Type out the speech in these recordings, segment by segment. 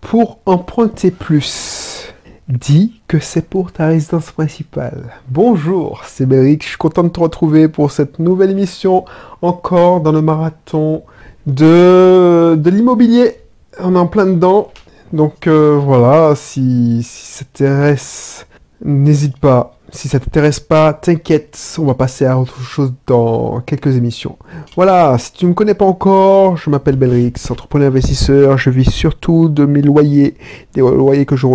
pour emprunter plus. Dis que c'est pour ta résidence principale. Bonjour, c'est Belrix, je suis content de te retrouver pour cette nouvelle émission, encore dans le marathon de l'immobilier. On est en plein dedans, donc voilà, si ça t'intéresse, n'hésite pas. Si ça t'intéresse pas, t'inquiète, on va passer à autre chose dans quelques émissions. Voilà, si tu ne me connais pas encore, je m'appelle Belrix, entrepreneur investisseur, je vis surtout de mes loyers, des loyers que je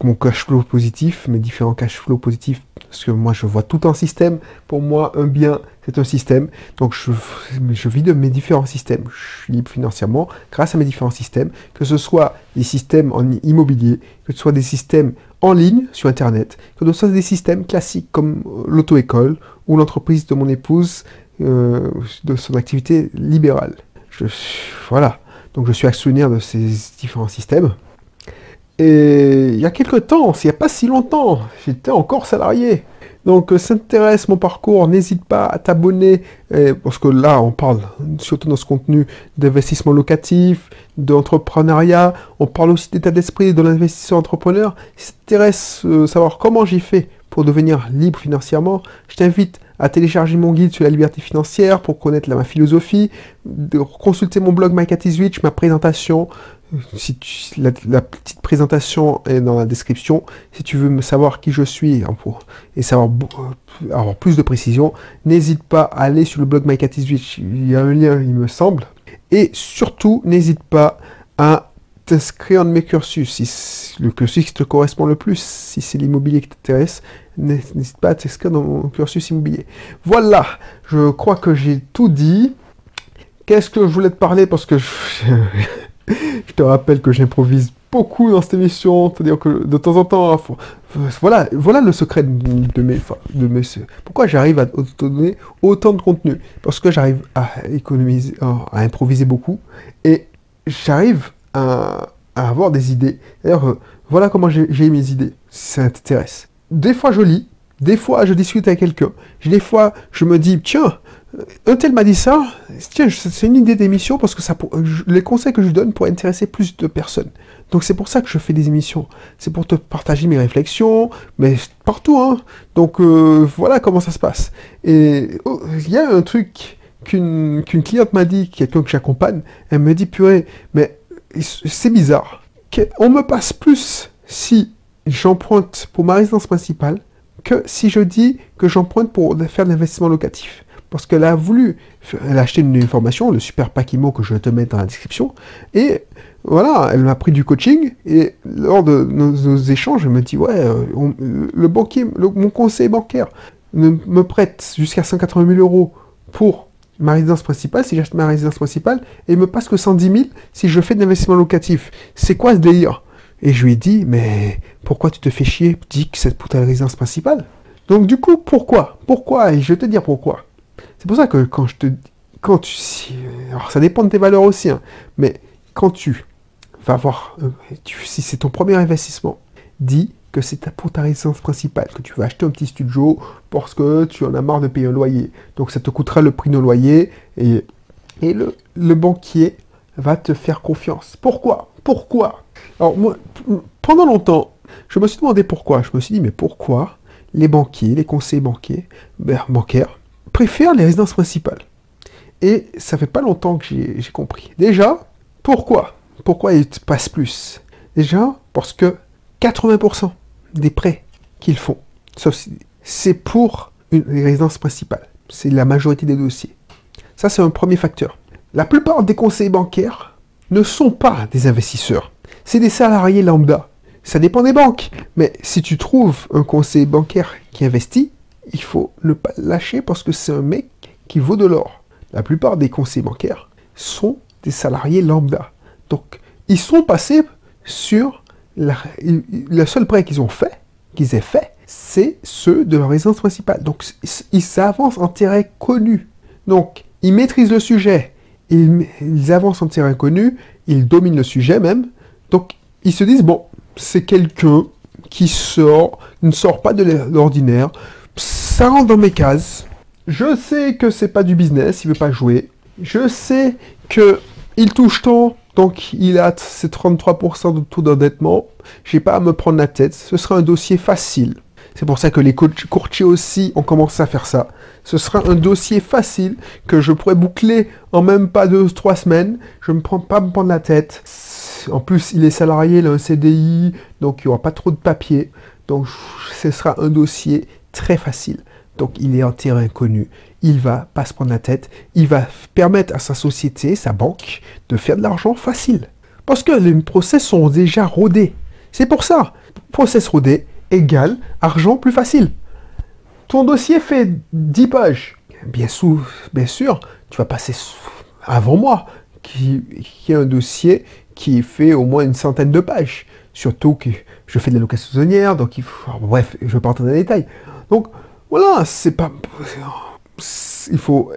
mon cash flow positif, mes différents cash flows positifs, parce que moi je vois tout un système. Pour moi, un bien, c'est un système. Donc je vis de mes différents systèmes. Je suis libre financièrement grâce à mes différents systèmes, que ce soit des systèmes en immobilier, que ce soit des systèmes en ligne sur Internet, que ce soit des systèmes classiques comme l'auto-école ou l'entreprise de mon épouse, de son activité libérale. Voilà. Donc je suis actionnaire de ces différents systèmes. Et il y a quelques temps, il n'y a pas si longtemps, j'étais encore salarié. Donc, ça t'intéresse mon parcours, n'hésite pas à t'abonner, parce que là, on parle, surtout dans ce contenu, d'investissement locatif, d'entrepreneuriat, on parle aussi d'état d'esprit de l'investisseur entrepreneur. Si ça t'intéresse savoir comment j'ai fait pour devenir libre financièrement, je t'invite à télécharger mon guide sur la liberté financière pour connaître ma philosophie, de consulter mon blog My Cat is Rich, ma présentation. La petite présentation est dans la description. Si tu veux me savoir qui je suis et savoir avoir plus de précision, n'hésite pas à aller sur le blog My Cat is Rich. Il y a un lien, il me semble. Et surtout, n'hésite pas à t'inscrire dans mes cursus. Si le cursus qui te correspond le plus, si c'est l'immobilier qui t'intéresse, n'hésite pas à t'inscrire dans mon cursus immobilier. Voilà, je crois que j'ai tout dit. Qu'est-ce que je voulais te parler, parce que je te rappelle que j'improvise beaucoup dans cette émission, c'est-à-dire que de temps en temps, voilà le secret de mes pourquoi j'arrive à donner autant de contenu, parce que j'arrive à économiser, à improviser beaucoup, et j'arrive à avoir des idées. D'ailleurs, voilà comment j'ai mes idées, si ça t'intéresse. Des fois je lis, des fois je discute avec quelqu'un, des fois je me dis, tiens, un tel m'a dit ça, tiens, c'est une idée d'émission, parce que les conseils que je donne pourraient intéresser plus de personnes. Donc c'est pour ça que je fais des émissions. C'est pour te partager mes réflexions, mais partout, hein. Donc voilà comment ça se passe. Et il y a un truc qu'une cliente m'a dit, quelqu'un que j'accompagne, elle me dit, purée, mais c'est bizarre. On me passe plus si j'emprunte pour ma résidence principale que si je dis que j'emprunte pour faire de l'investissement locatif. Parce qu'elle a acheté une formation, le super pack IMO que je vais te mettre dans la description, et voilà, elle m'a pris du coaching, et lors de nos échanges, elle me dit, ouais, mon conseiller bancaire me prête jusqu'à 180 000 € pour ma résidence principale, si j'achète ma résidence principale, et il me passe que 110 000 si je fais de l'investissement locatif. C'est quoi ce délire? Et je lui ai dit, mais pourquoi tu te fais chier? Dis que c'est pour ta résidence principale. Donc du coup, pourquoi? Et je vais te dire pourquoi. C'est pour ça que alors ça dépend de tes valeurs aussi, hein, mais quand tu vas voir, si c'est ton premier investissement, dis que c'est pour ta résidence principale, que tu vas acheter un petit studio parce que tu en as marre de payer un loyer. Donc ça te coûtera le prix de loyer, et le banquier va te faire confiance. Pourquoi? Alors moi, pendant longtemps, je me suis demandé pourquoi. Je me suis dit, mais pourquoi les banquiers, les conseillers bancaires, préfèrent les résidences principales? Et ça fait pas longtemps que j'ai compris. Déjà, pourquoi ils te passent plus? Déjà, parce que 80% des prêts qu'ils font, c'est pour une résidence principale. C'est la majorité des dossiers. Ça, c'est un premier facteur. La plupart des conseillers bancaires ne sont pas des investisseurs. C'est des salariés lambda. Ça dépend des banques. Mais si tu trouves un conseiller bancaire qui investit, il faut ne pas le lâcher, parce que c'est un mec qui vaut de l'or. La plupart des conseillers bancaires sont des salariés lambda. Donc, ils sont passés sur le seul prêt qu'ils aient fait, c'est ceux de leur résidence principale. Donc, ils avancent en terrain connu. Donc, ils maîtrisent le sujet. Ils avancent en terrain connu. Ils dominent le sujet même. Donc, ils se disent, bon, c'est quelqu'un qui ne sort pas de l'ordinaire. Ça rentre dans mes cases. Je sais que c'est pas du business, il veut pas jouer. Je sais que il touche tant, Donc, il a ses 33% de taux d'endettement. J'ai pas à me prendre la tête. Ce sera un dossier facile. C'est pour ça que les courtiers aussi ont commencé à faire ça. Ce sera un dossier facile que je pourrais boucler en même pas 2-3 semaines. Je ne me prends pas à me prendre la tête. En plus, il est salarié, il a un CDI, donc il n'y aura pas trop de papier. Donc, ce sera un dossier très facile. Donc, il est en terrain connu. Il va pas se prendre la tête. Il va permettre à sa société, sa banque, de faire de l'argent facile. Parce que les process sont déjà rodés. C'est pour ça. Process rodé égale argent plus facile. Ton dossier fait 10 pages. Bien sûr, tu vas passer avant moi, qui est un dossier qui fait au moins une centaine de pages. Surtout que je fais de la location saisonnière, donc il faut... Bref, je ne vais pas entrer dans les détails. Donc, voilà, c'est pas... Il faut...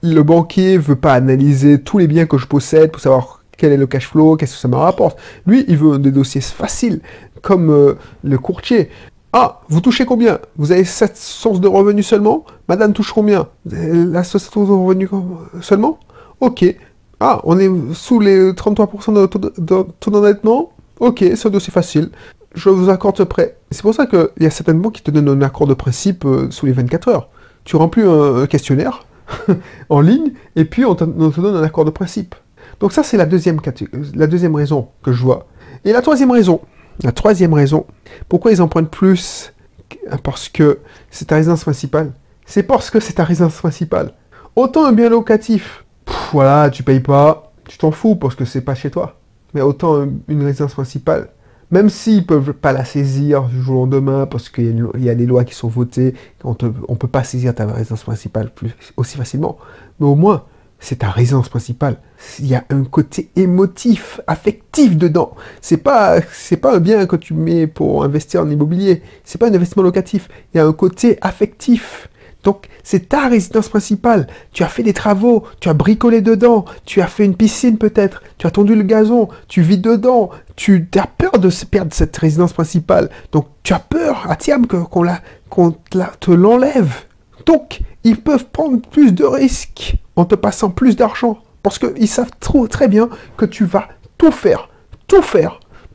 Le banquier veut pas analyser tous les biens que je possède pour savoir quel est le cash flow, qu'est-ce que ça me rapporte. Lui, il veut des dossiers faciles, comme le courtier. Ah, vous touchez combien? Vous avez 7 sources de revenus seulement? Madame touche combien? La source de revenus seulement? Ok. Ah, on est sous les 33% de taux d'endettement? Ok, c'est un dossier facile. Je vous accorde ce prêt. C'est pour ça qu'il y a certaines banques qui te donnent un accord de principe sous les 24 heures. Tu remplis un questionnaire en ligne et puis on te donne un accord de principe. Donc ça, c'est la deuxième raison que je vois. Et la troisième raison, pourquoi ils empruntent plus? Parce que c'est ta résidence principale. C'est parce que c'est ta résidence principale. Autant un bien locatif, voilà, tu payes pas, tu t'en fous parce que c'est pas chez toi. Mais autant une résidence principale, même s'ils peuvent pas la saisir du jour au lendemain parce qu'il y a des lois qui sont votées, on peut pas saisir ta résidence principale aussi facilement. Mais au moins, c'est ta résidence principale. Il y a un côté émotif, affectif dedans. C'est pas un bien que tu mets pour investir en immobilier. C'est pas un investissement locatif. Il y a un côté affectif. Donc, c'est ta résidence principale. Tu as fait des travaux, tu as bricolé dedans, tu as fait une piscine peut-être, tu as tondu le gazon, tu vis dedans, tu as peur de perdre cette résidence principale. Donc, tu as peur à terme qu'on te l'enlève. Donc, ils peuvent prendre plus de risques en te passant plus d'argent. Parce qu'ils savent très bien que tu vas tout faire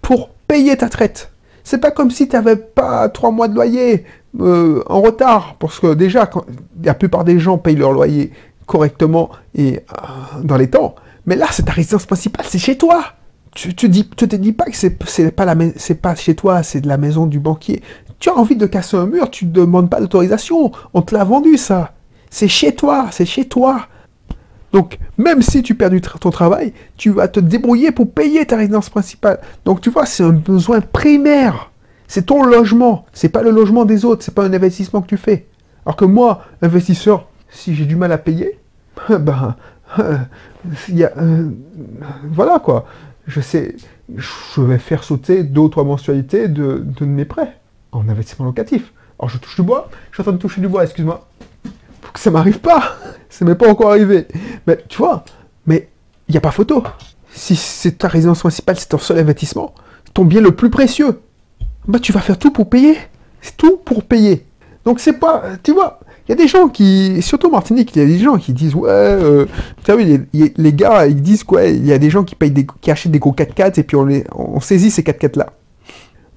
pour payer ta traite. C'est pas comme si tu n'avais pas 3 mois de loyer en retard. Parce que déjà, la plupart des gens payent leur loyer correctement et dans les temps. Mais là, c'est ta résidence principale, c'est chez toi. Tu te dis pas que c'est pas chez toi, c'est de la maison du banquier. Tu as envie de casser un mur, tu ne demandes pas d'autorisation. On te l'a vendu, ça. C'est chez toi, c'est chez toi. Donc, même si tu perds ton travail, tu vas te débrouiller pour payer ta résidence principale. Donc, tu vois, c'est un besoin primaire. C'est ton logement. C'est pas le logement des autres. C'est pas un investissement que tu fais. Alors que moi, investisseur, si j'ai du mal à payer, voilà quoi. Je vais faire sauter 2 ou 3 mensualités de mes prêts en investissement locatif. Alors, je touche du bois. Je suis en train de toucher du bois, excuse-moi. Pour que ça m'arrive pas. Ça m'est pas encore arrivé. Mais tu vois, mais il n'y a pas photo. Si c'est ta résidence principale, c'est ton seul investissement, ton bien le plus précieux, bah tu vas faire tout pour payer. C'est tout pour payer. Donc c'est pas, tu vois, il y a des gens qui, surtout en Martinique, il y a des gens qui disent ouais, tu vu, les gars, ils disent quoi, il y a des gens qui qui achètent des gros 4x4 et puis on saisit ces 4x4 là.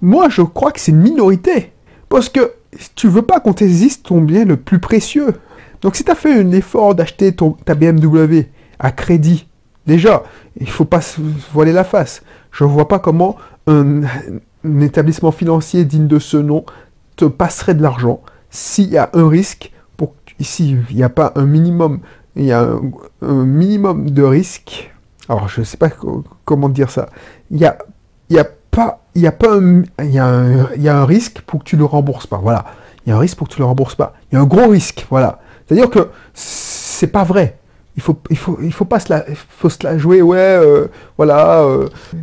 Moi, je crois que c'est une minorité, parce que tu veux pas qu'on te saisisse ton bien le plus précieux. Donc si tu as fait un effort d'acheter ta BMW à crédit, déjà, il ne faut pas se voiler la face. Je ne vois pas comment un établissement financier digne de ce nom te passerait de l'argent s'il y a un risque, ici il n'y a pas un minimum, il y a un minimum de risque. Alors je ne sais pas comment dire ça. Il y a un risque pour que tu ne le rembourses pas. Voilà. Il y a un risque pour que tu ne le rembourses pas. Il y a un gros risque. Voilà. C'est-à-dire que c'est pas vrai. Il faut pas se la jouer, ouais, voilà.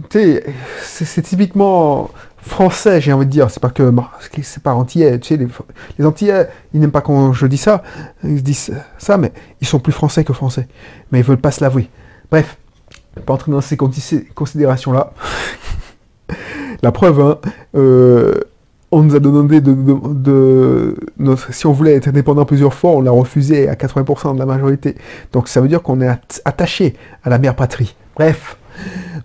Tu sais, c'est typiquement français, j'ai envie de dire. C'est pas antillais. Tu sais, les Antillais, ils n'aiment pas quand je dis ça. Ils disent ça, mais ils sont plus français que français. Mais ils veulent pas se l'avouer. Bref, pas entrer dans ces considérations-là. La preuve, hein. On nous a demandé si on voulait être indépendant plusieurs fois, on l'a refusé à 80% de la majorité. Donc ça veut dire qu'on est attaché à la mère patrie. Bref,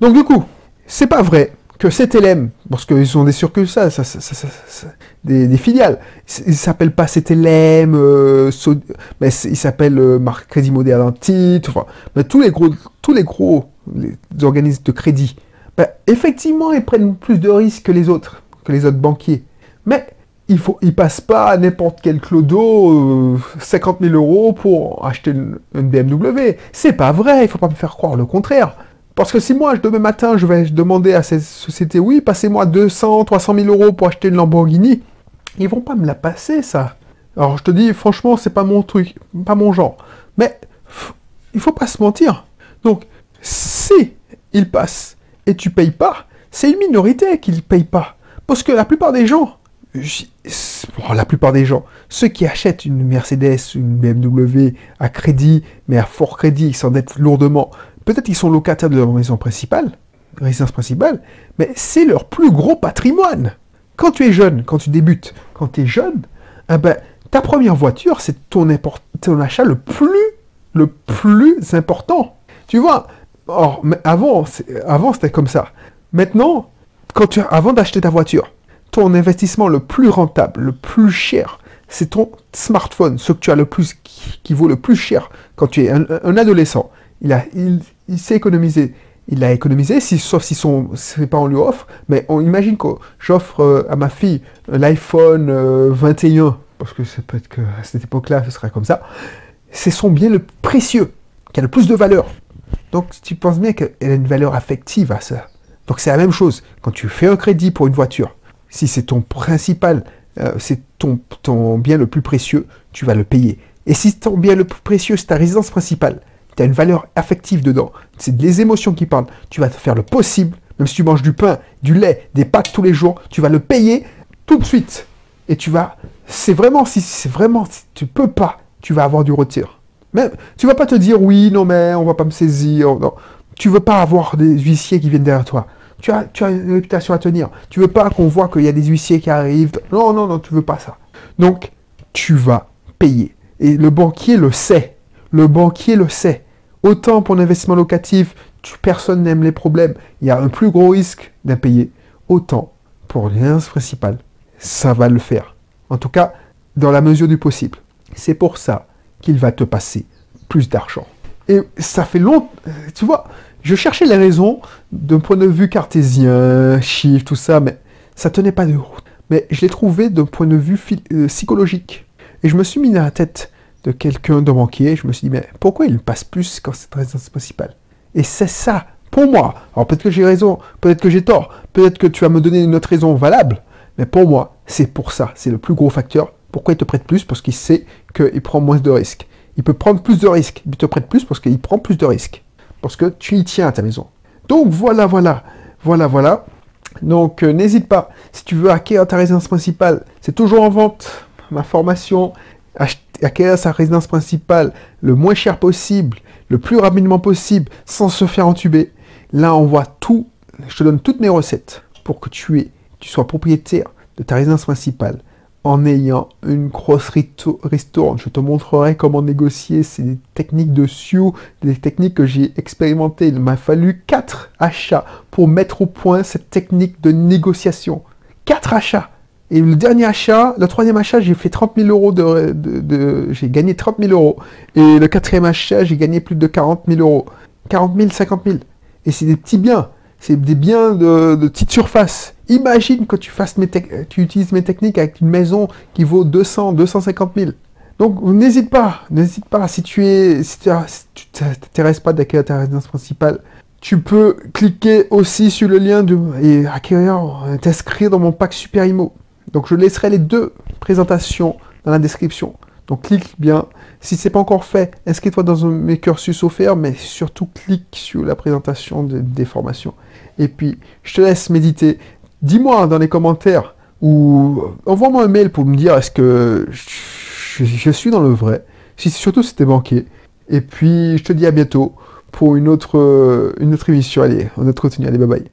Donc du coup, c'est pas vrai que CTLM, parce qu'ils ont des circuits, des filiales, ils s'appellent pas CTLM, mais ils s'appellent Crédit Moderne en titre, enfin, mais les organismes de crédit, ben, effectivement, ils prennent plus de risques que les autres banquiers. Mais ils passent pas à n'importe quel clodo 50 000 euros pour acheter une BMW. C'est pas vrai, il faut pas me faire croire le contraire. Parce que si moi, demain matin, je vais demander à cette société, oui, passez-moi 200, 300 000 euros pour acheter une Lamborghini, ils vont pas me la passer, ça. Alors je te dis, franchement, c'est pas mon truc, pas mon genre. Mais il faut pas se mentir. Donc, si ils passent et tu payes pas, c'est une minorité qui ne paye pas. Parce que la plupart des gens, ceux qui achètent une Mercedes, une BMW à crédit, mais à fort crédit, ils s'endettent lourdement, peut-être qu'ils sont locataires de leur résidence principale, mais c'est leur plus gros patrimoine. Quand tu es jeune, quand tu débutes, quand tu es jeune, eh ben, ta première voiture, c'est ton achat le plus important. Tu vois, mais avant, c'était comme ça. Maintenant, avant d'acheter ta voiture, ton investissement le plus rentable, le plus cher, c'est ton smartphone, ce que tu as le plus, qui vaut le plus cher quand tu es un adolescent. Il sait économiser. Il a économisé, sauf si ses parents lui offrent. Mais on imagine que j'offre à ma fille l'iPhone 21, parce que c'est peut-être qu'à cette époque-là, ce serait comme ça. C'est son bien le précieux, qui a le plus de valeur. Donc tu penses bien qu'elle a une valeur affective à ça. Donc c'est la même chose. Quand tu fais un crédit pour une voiture, si c'est ton principal, c'est ton bien le plus précieux, tu vas le payer. Et si ton bien le plus précieux, c'est ta résidence principale, tu as une valeur affective dedans, c'est des émotions qui parlent, tu vas te faire le possible, même si tu manges du pain, du lait, des pâtes tous les jours, tu vas le payer tout de suite. Et si tu peux pas, tu vas avoir du retard. Mais tu vas pas te dire, oui, non mais on va pas me saisir, non. Tu veux pas avoir des huissiers qui viennent derrière toi. Tu as une réputation à tenir. Tu veux pas qu'on voit qu'il y a des huissiers qui arrivent. Non, tu veux pas ça. Donc, tu vas payer. Et le banquier le sait. Autant pour l'investissement locatif, personne n'aime les problèmes. Il y a un plus gros risque d'impayé. Autant pour l'investissement principal, ça va le faire. En tout cas, dans la mesure du possible. C'est pour ça qu'il va te passer plus d'argent. Et ça fait longtemps, tu vois, je cherchais les raisons d'un point de vue cartésien, chiffre, tout ça, mais ça tenait pas de route. Mais je l'ai trouvé d'un point de vue psychologique. Et je me suis mis dans la tête de quelqu'un de banquier, je me suis dit, mais pourquoi il me passe plus quand c'est résidence principale? Et c'est ça, pour moi. Alors peut-être que j'ai raison, peut-être que j'ai tort, peut-être que tu vas me donner une autre raison valable, mais pour moi, c'est pour ça, c'est le plus gros facteur. Pourquoi il te prête plus? Parce qu'il sait qu'il prend moins de risques. Il peut prendre plus de risques, il te prête plus parce qu'il prend plus de risques. Parce que tu y tiens à ta maison. Donc voilà. Donc n'hésite pas, si tu veux acquérir ta résidence principale, c'est toujours en vente, ma formation, acquérir sa résidence principale le moins cher possible, le plus rapidement possible, sans se faire entuber. Là on voit tout, je te donne toutes mes recettes pour que tu sois propriétaire de ta résidence principale en ayant une grosse ristourne. Je te montrerai comment négocier ces techniques de Sioux, des techniques que j'ai expérimentées. Il m'a fallu 4 achats pour mettre au point cette technique de négociation. 4 achats. Et le troisième achat, j'ai fait 30 000 euros j'ai gagné 30 000 euros. Et le quatrième achat, j'ai gagné plus de 40 000 euros. 40 000, 50 000. Et c'est des petits biens. C'est des biens de petite surface. Imagine que tu utilises mes techniques avec une maison qui vaut 200, 250 000. Donc n'hésite pas, si tu t'intéresses pas d'acquérir ta résidence principale, tu peux cliquer aussi sur le lien et t'inscrire dans mon pack Super Imo. Donc je laisserai les 2 présentations dans la description. Donc clique bien. Si ce n'est pas encore fait, inscris-toi dans mes cursus offerts, mais surtout clique sur la présentation des formations. Et puis, je te laisse méditer. Dis-moi dans les commentaires ou envoie-moi un mail pour me dire est-ce que je suis dans le vrai. Surtout si t'es banquier. Et puis, je te dis à bientôt pour une autre émission. Allez, on a contenu. Allez, bye bye.